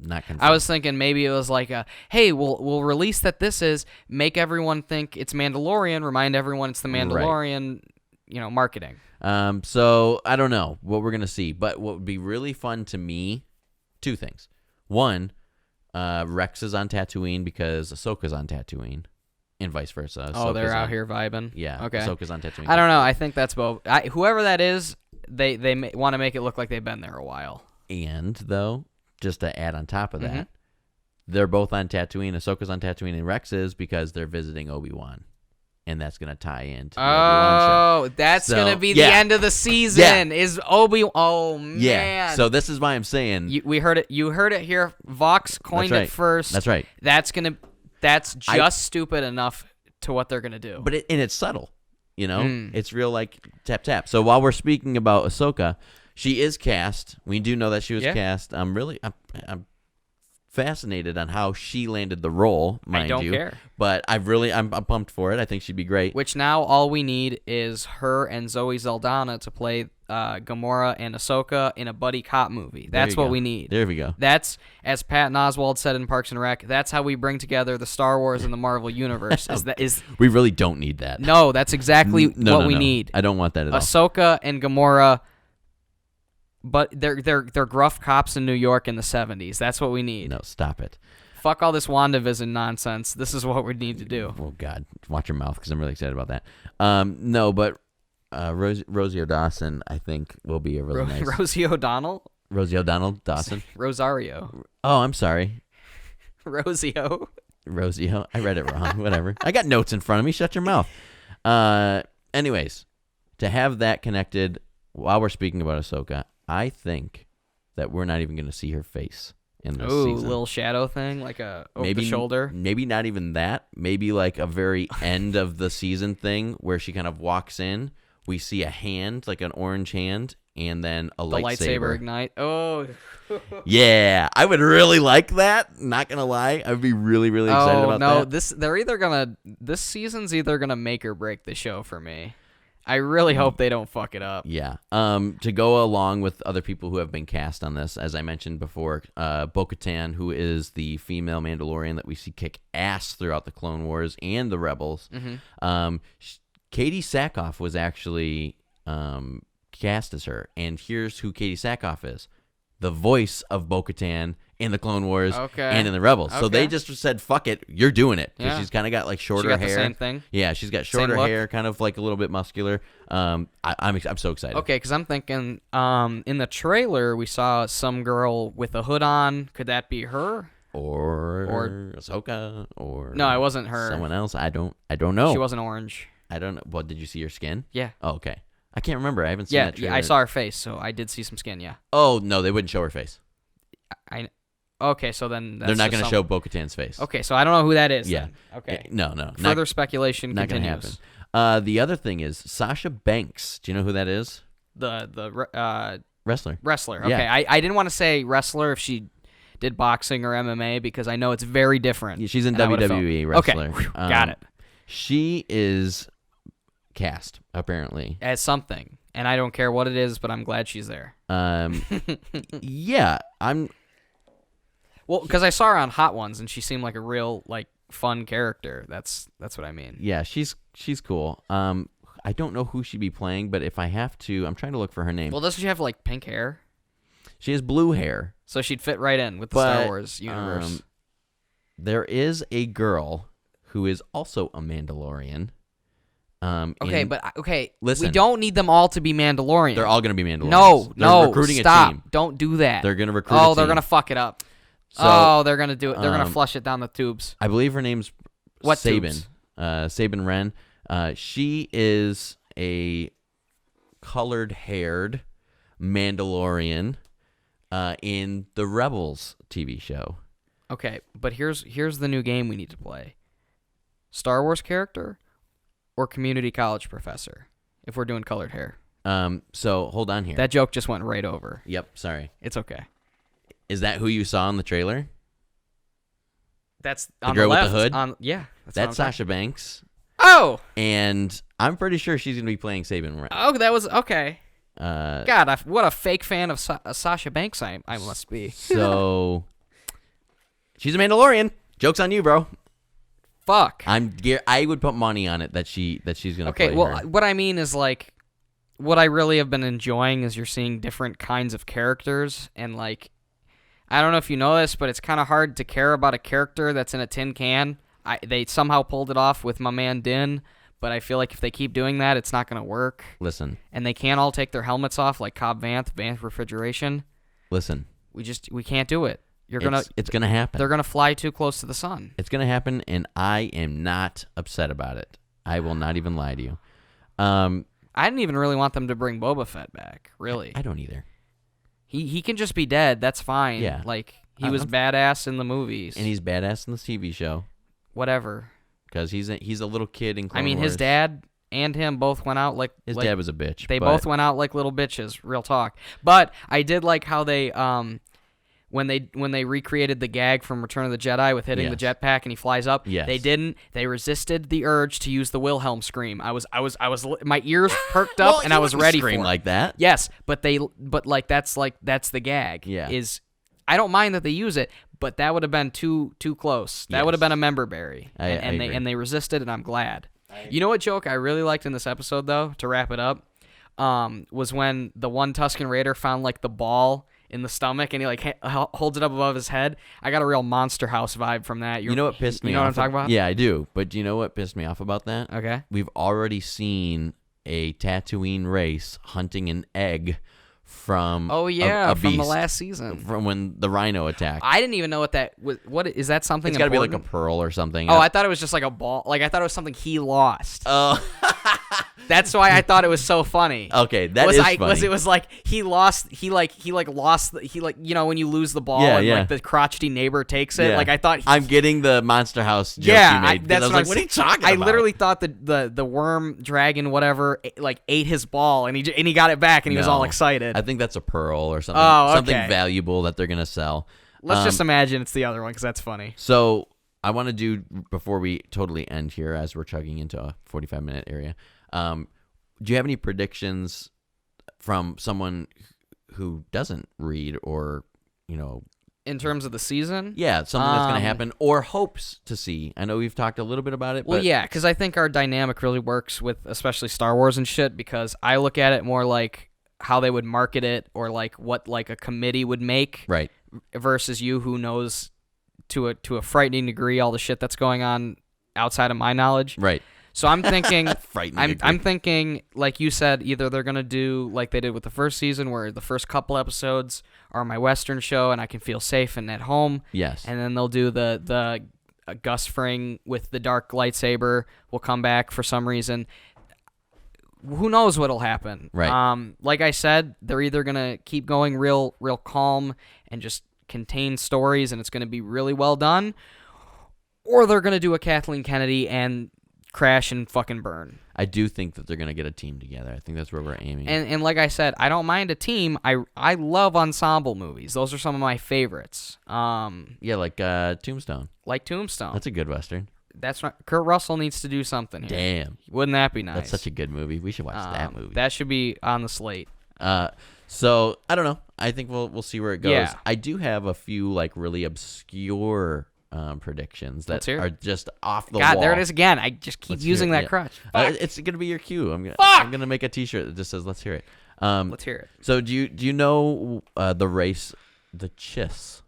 not confirmed. I was thinking maybe it was like hey, we'll release that this is, make everyone think it's Mandalorian, remind everyone it's the Mandalorian, marketing. So I don't know what we're gonna see, but what would be really fun to me, two things. One, Rex is on Tatooine because Ahsoka's on Tatooine, and vice versa. Oh, they're Ahsoka's out on- here vibing. Yeah. Okay. Ahsoka's on Tatooine. I don't know. I think that's both. Whoever that is, they want to make it look like they've been there a while. And though, just to add on top of that, they're both on Tatooine. Ahsoka's on Tatooine, and Rex is because they're visiting Obi-Wan. And that's going to tie into the Obi-Wan show. Oh, that's So, going to be the end of the season. Is Oh, man. Yeah. So this is why I'm saying. You heard it. You heard it here. Vaux coined it first. That's right. That's just stupid enough to what they're going to do. But it's subtle. It's real like tap tap. So while we're speaking about Ahsoka, she is cast. We do know that she was cast. I'm fascinated on how she landed the role, mind you. I don't care. But I'm pumped for it. I think she'd be great. Which now all we need is her and Zoe Saldana to play Gamora and Ahsoka in a buddy cop movie. That's what we need. There we go. That's, as Patton Oswalt said in Parks and Rec, that's how we bring together the Star Wars and the Marvel universe. We really don't need that. No, that's exactly what we need. I don't want that at all. Ahsoka and Gamora, but they're gruff cops in New York in the 70s. That's what we need. No, stop it. Fuck all this WandaVision nonsense. This is what we need to do. Oh, God. Watch your mouth, because I'm really excited about that. No, but Rosie O'Dawson, I think, will be a really nice... Rosie O'Donnell? Rosie O'Donnell Dawson? Rosario. Oh, I'm sorry. Rosio. Rosio. I read it wrong. Whatever. I got notes in front of me. Shut your mouth. Anyways, to have that connected, while we're speaking about Ahsoka, I think that we're not even going to see her face in this season. Little shadow thing, like over maybe the shoulder. Maybe not even that. Maybe like a very end of the season thing where she kind of walks in. We see a hand, like an orange hand, and then a lightsaber Ignite. Oh. Yeah, I would really like that. Not gonna lie, I'd be really, really excited about that. No, this season's either gonna make or break the show for me. I really hope they don't fuck it up. Yeah. To go along with other people who have been cast on this, as I mentioned before, Bo-Katan, who is the female Mandalorian that we see kick ass throughout the Clone Wars and the Rebels. Mm-hmm. Katie Sackhoff was actually cast as her, and here's who Katie Sackhoff is: the voice of Bo-Katan in the Clone Wars and in the Rebels. So they just said, "Fuck it, you're doing it," because she's kind of got like shorter hair. The same thing. Yeah, she's got shorter hair, kind of like a little bit muscular. I'm so excited. Okay, because I'm thinking, in the trailer we saw some girl with a hood on. Could that be her? Or Ahsoka? Or no, it wasn't her. Someone else? I don't know. She wasn't orange. I don't know. What, did you see her skin? Yeah. Oh, okay. I can't remember. I haven't seen that trailer. Yeah, I saw her face, so I did see some skin. Yeah. Oh no, they wouldn't show her face. Okay, so then they're not going to show Bo-Katan's face. Okay, so I don't know who that is. Yeah. Then. Okay. No. Further speculation not continues. Not going to happen. The other thing is Sasha Banks. Do you know who that is? The wrestler. Wrestler. Yeah. Okay, I didn't want to say wrestler if she did boxing or MMA because I know it's very different. Yeah, she's in WWE wrestler. Okay, got it. She is cast apparently as something, and I don't care what it is, but I'm glad she's there. Yeah, Well, because I saw her on Hot Ones, and she seemed like a real fun character. That's what I mean. Yeah, she's cool. I don't know who she'd be playing, but if I have to, I'm trying to look for her name. Well, doesn't she have pink hair? She has blue hair, so she'd fit right in with the Star Wars universe. There is a girl who is also a Mandalorian. Listen, we don't need them all to be Mandalorian. They're all going to be Mandalorians. No, recruiting stop. a team. Don't do that. They're going to recruit a team. They're going to fuck it up. So, they're going to do it. They're going to flush it down the tubes. I believe her name's what Sabin. Tubes? Sabin Wren. She is a colored-haired Mandalorian in the Rebels TV show. Okay, but here's the new game we need to play. Star Wars character or community college professor if we're doing colored hair. So hold on here. That joke just went right over. Yep, sorry. It's okay. Is that who you saw in the trailer? That's the on girl the left. with the hood? Yeah. That's Sasha Banks. Oh! And I'm pretty sure she's going to be playing Sabin Wren. Oh, that was okay. God, what a fake fan of Sasha Banks I must be. So, she's a Mandalorian. Joke's on you, bro. Fuck. I would put money on it that she's gonna play Okay, well, her. what I mean is what I really have been enjoying is you're seeing different kinds of characters, and I don't know if you know this, but it's kind of hard to care about a character that's in a tin can. They somehow pulled it off with my man Din, but I feel like if they keep doing that, it's not gonna work. Listen. And they can't all take their helmets off like Cobb Vanth Refrigeration. Listen. We can't do it. It's gonna happen. They're gonna fly too close to the sun. It's gonna happen, and I am not upset about it. I will not even lie to you. I didn't even really want them to bring Boba Fett back. Really, I don't either. He can just be dead. That's fine. Yeah, he was badass in the movies, and he's badass in the TV show. Whatever. Because he's a little kid in Clone Wars. His dad and him both went out his dad was a bitch. They both went out like little bitches. Real talk. But I did like how they when they recreated the gag from Return of the Jedi with hitting the Yes. jetpack and he flies up. Yes. They didn't. They resisted the urge to use the Wilhelm scream. I was my ears perked up Well, and he I was wouldn't ready scream for it. like that. Yes, but that's the gag. Yeah. I don't mind that they use it, but that would have been too close. That would have Yes. been a member berry, I agree. they resisted, and I'm glad. You know what joke I really liked in this episode though? To wrap it up, was when the one Tusken Raider found like the ball in the stomach and he like holds it up above his head. I got a real Monster House vibe from that. You know what pissed me off? You know what I'm talking about? Yeah, I do. But do you know what pissed me off about that? Okay. We've already seen a Tatooine race hunting an egg from Oh yeah, a from the beast, last season. from when the rhino attacked. I didn't even know what that was. What is that? Something It's got to be like a important? pearl or something. Oh, I thought it was just like a ball. Like I thought it was something he lost. Oh, That's why I thought it was so funny. okay, that is funny. It was like he lost. He lost. When you lose the ball Yeah, and yeah. like the crotchety neighbor takes it. Yeah. Like I thought. I'm getting the Monster House joke yeah, you made. 'Cause that's I was what like, what are you talking I about? literally thought the worm dragon whatever like ate his ball and he got it back and he was all No. excited. I think that's a pearl or something. Oh, okay. Something valuable that they're gonna sell. Let's just imagine it's the other one because that's funny. So I want to do, before we totally end here, as we're chugging into a 45-minute area, do you have any predictions from someone who doesn't read or, In terms of the season, yeah, something that's going to happen or hopes to see? I know we've talked a little bit about it. Well, but yeah, because I think our dynamic really works with especially Star Wars and shit because I look at it more like how they would market it or like what like a committee would make Right. versus you who knows to a frightening degree all the shit that's going on outside of my knowledge. Right. So I'm thinking Frightening. I'm thinking like you said either they're going to do like they did with the first season where the first couple episodes are my Western show and I can feel safe and at home. Yes. And then they'll do the Gus Fring with the dark lightsaber will come back for some reason. Who knows what'll happen? Right. Like I said, they're either gonna keep going real calm and just contain stories, and it's gonna be really well done, or they're gonna do a Kathleen Kennedy and crash and fucking burn. I do think that they're going to get a team together. I think that's where we're aiming. And like I said, I don't mind a team. I love ensemble movies. Those are some of my favorites. Yeah, like Tombstone. Like Tombstone. That's a good Western. That's right. Kurt Russell needs to do something here. Damn. Wouldn't that be nice? That's such a good movie. We should watch that movie. That should be on the slate. So I don't know. I think we'll see where it goes. Yeah. I do have a few like really obscure predictions Let's that hear it. are just off the God, wall. there it is again. I just keep Let's using hear it, that yeah. crutch. Fuck. It's gonna be your cue. I'm Fuck! gonna make a T-shirt that just says "Let's hear it." Let's hear it. So do you know the race, the Chiss?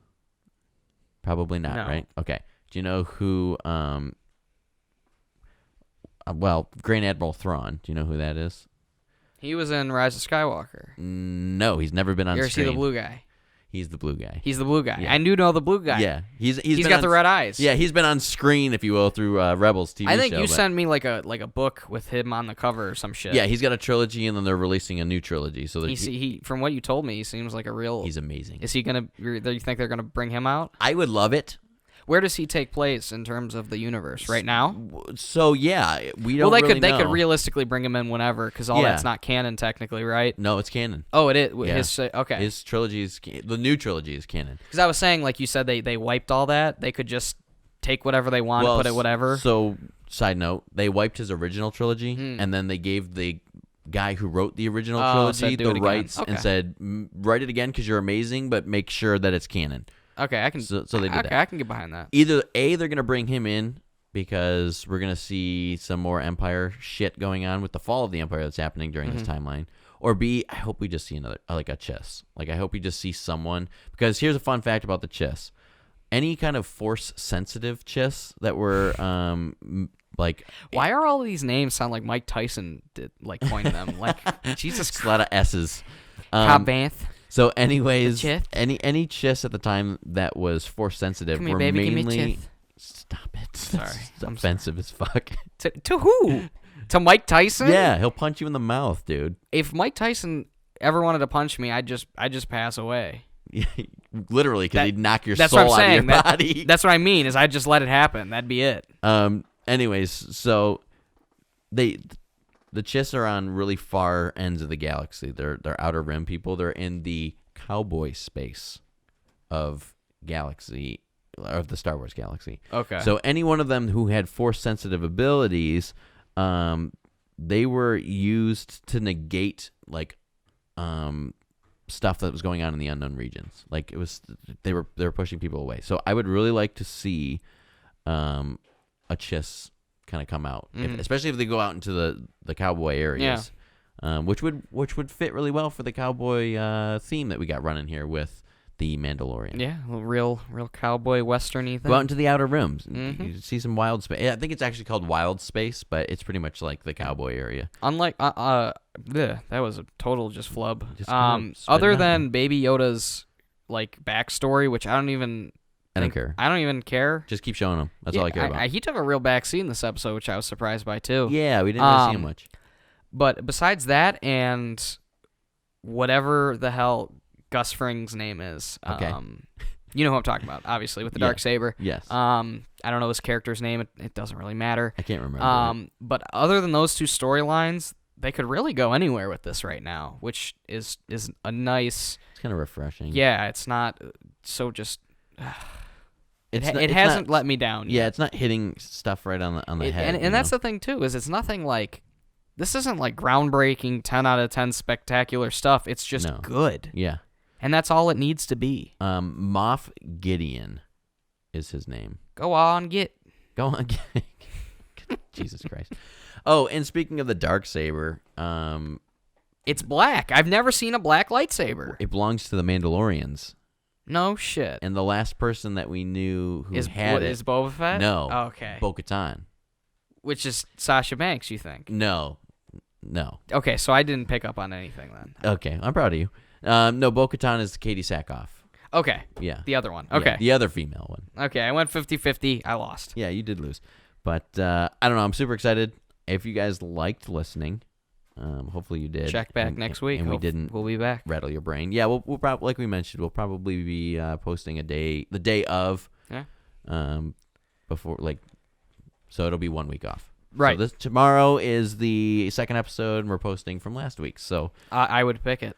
Probably not, No. right? Okay. Do you know who? Well, Grand Admiral Thrawn. Do you know who that is? He was in Rise of Skywalker. No, he's never been on You ever see screen. the blue guy? He's the blue guy. He's the blue guy. Yeah. I do know the blue guy. Yeah, he's He's been got on the red eyes. Yeah, he's been on screen, if you will, through Rebels TV show. I think you but- sent me like a book with him on the cover or some shit. Yeah, he's got a trilogy, and then they're releasing a new trilogy. So that He from what you told me, he seems like a real. he's amazing. Is he gonna? You think they're gonna bring him out? I would love it. Where does he take place in terms of the universe right now? So yeah, we don't. Well, really they know. could realistically bring him in whenever because all Yeah. that's not canon technically, right? No, it's canon. Oh, it is. Yeah. Okay. His trilogy is the new trilogy is canon. Because I was saying, like you said, they wiped all that. They could just take whatever they want, put it whatever. So, side note, they wiped his original trilogy, and then they gave the guy who wrote the original trilogy said do the it again. rights Okay. and said, write it again because you're amazing, but make sure that it's canon. Okay, I can. So they did okay, that. I can get behind that. Either A, they're going to bring him in because we're going to see some more Empire shit going on with the fall of the Empire that's happening during this timeline. Or B, I hope we just see another, like a Chiss. Like, I hope we just see someone. Because here's a fun fact about the Chiss. Any kind of force-sensitive Chiss that were, like... Why are all of these names sound like Mike Tyson did, like coined them? Like Jesus It's a lot of S's. Cobb Vanth. So, anyways, The Chiss? any Chiss at the time that was force-sensitive Come here, were baby, give me a mainly... Chiss. Stop it. Sorry. It's offensive as fuck. To who? To Mike Tyson? Yeah, he'll punch you in the mouth, dude. If Mike Tyson ever wanted to punch me, I'd just pass away. Literally, because he'd knock your That's soul what I'm out saying. of your body. That's what I mean. Is I'd just let it happen. That'd be it. Anyways, so the Chiss are on really far ends of the galaxy. They're outer rim people. They're in the cowboy space. of the Star Wars galaxy. Okay. So any one of them who had force sensitive abilities, they were used to negate like stuff that was going on in the unknown regions. Like it was, they were pushing people away. So I would really like to see a Chiss kind of come out, especially if they go out into the cowboy areas, which would fit really well for the cowboy theme that we got running here with the Mandalorian. Yeah, a real cowboy western-y thing. Go out into the outer rims. You see some wild space. I think it's actually called Wild Space, but it's pretty much like the cowboy area. Unlike that was a total just flub. Just kind of Other spreading out. than Baby Yoda's like backstory, which I don't care. I don't even care. Just keep showing him. That's all I care about. He took a real backseat in this episode, which I was surprised by too. Yeah, we didn't really see him much. But besides that, and whatever the hell Gus Fring's name is, Okay. you know who I'm talking about, obviously, with the dark saber. Yes. I don't know his character's name. It doesn't really matter. I can't remember. But other than those two storylines, they could really go anywhere with this right now, which is a nice. It's kind of refreshing. Yeah, it's not so just. It It's hasn't not, let me down. Yeah, Yet. it's not hitting stuff right on the head. And that's the thing too, is it's nothing like. This isn't like groundbreaking 10 out of 10 spectacular stuff. It's just good. Yeah. And that's all it needs to be. Moff Gideon is his name. Go on, get. Jesus Christ. Oh, and speaking of the Darksaber, It's black. I've never seen a black lightsaber. it belongs to the Mandalorians. No shit. And the last person that we knew who had it. Is Boba Fett? No. Okay. Bo-Katan. Which is Sasha Banks, you think? No. Okay, so I didn't pick up on anything then. Okay, I'm proud of you. No, Bo-Katan is Katie Sackhoff. Okay. Yeah. The other one. Yeah, Okay. the other female one. Okay, I went 50-50. I lost. Yeah, you did lose. But I don't know. I'm super excited. If you guys liked listening, hopefully you did. Check back next week. And we didn't We'll be back. rattle your brain. Yeah, we'll probably, like we mentioned, we'll probably be posting the day of. Yeah. Before, like, so it'll be 1 week off. Right. So tomorrow is the second episode, and we're posting from last week. So I would pick it.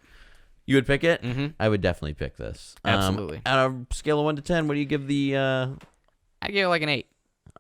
you would pick it? Mm-hmm. I would definitely pick this. Absolutely. On a scale of 1 to 10, what do you give the? I give it like an 8.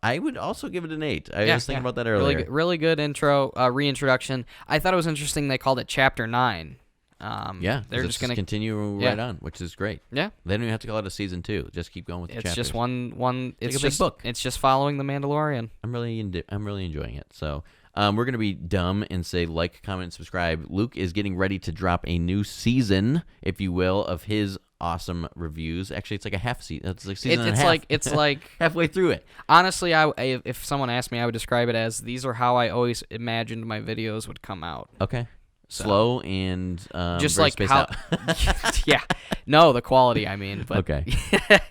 I would also give it an 8. I was thinking about that earlier. Really good intro, reintroduction. I thought it was interesting they called it Chapter 9. Yeah, they're just going to continue right on, which is great. Yeah. They don't even have to call it a season 2. Just keep going with the It's chapters. just one. It's like a big just book. It's just following the Mandalorian. I'm really enjoying it. So we're gonna be dumb and say like, comment, and subscribe. Luke is getting ready to drop a new season, if you will, of his awesome reviews. Actually, it's like a half season. It's like season and a half. It's like halfway through it. Honestly, if someone asked me, I would describe it as these are how I always imagined my videos would come out. Okay. So, slow and just very like spaced how. out. Yeah. No, the quality. I mean, but okay.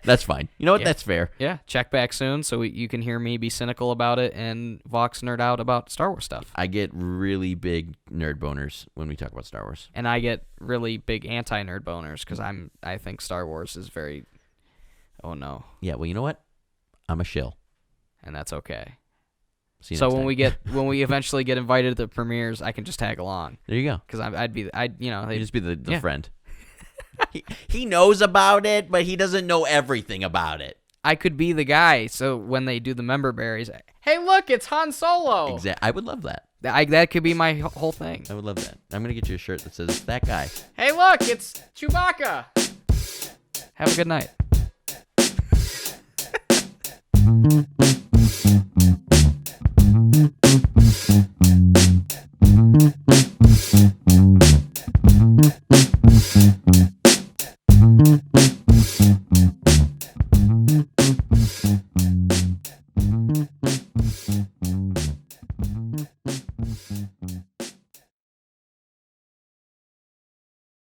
That's fine. You know what? Yeah. That's fair. Yeah, check back soon so you can hear me be cynical about it and Vaux nerd out about Star Wars stuff. I get really big nerd boners when we talk about Star Wars. And I get really big anti-nerd boners because I think Star Wars is very, oh no. Yeah, well, you know what? I'm a shill. And that's okay. See you So next when time. when we eventually get invited to the premieres, I can just tag along There you go. because You they'd just be the yeah. friend. he knows about it, but he doesn't know everything about it. I could be the guy. So when they do the member berries, hey, look, it's Han Solo. I would love that. That could be my whole thing. I would love that. I'm gonna get you a shirt that says that guy. Hey, look, it's Chewbacca. Have a good night.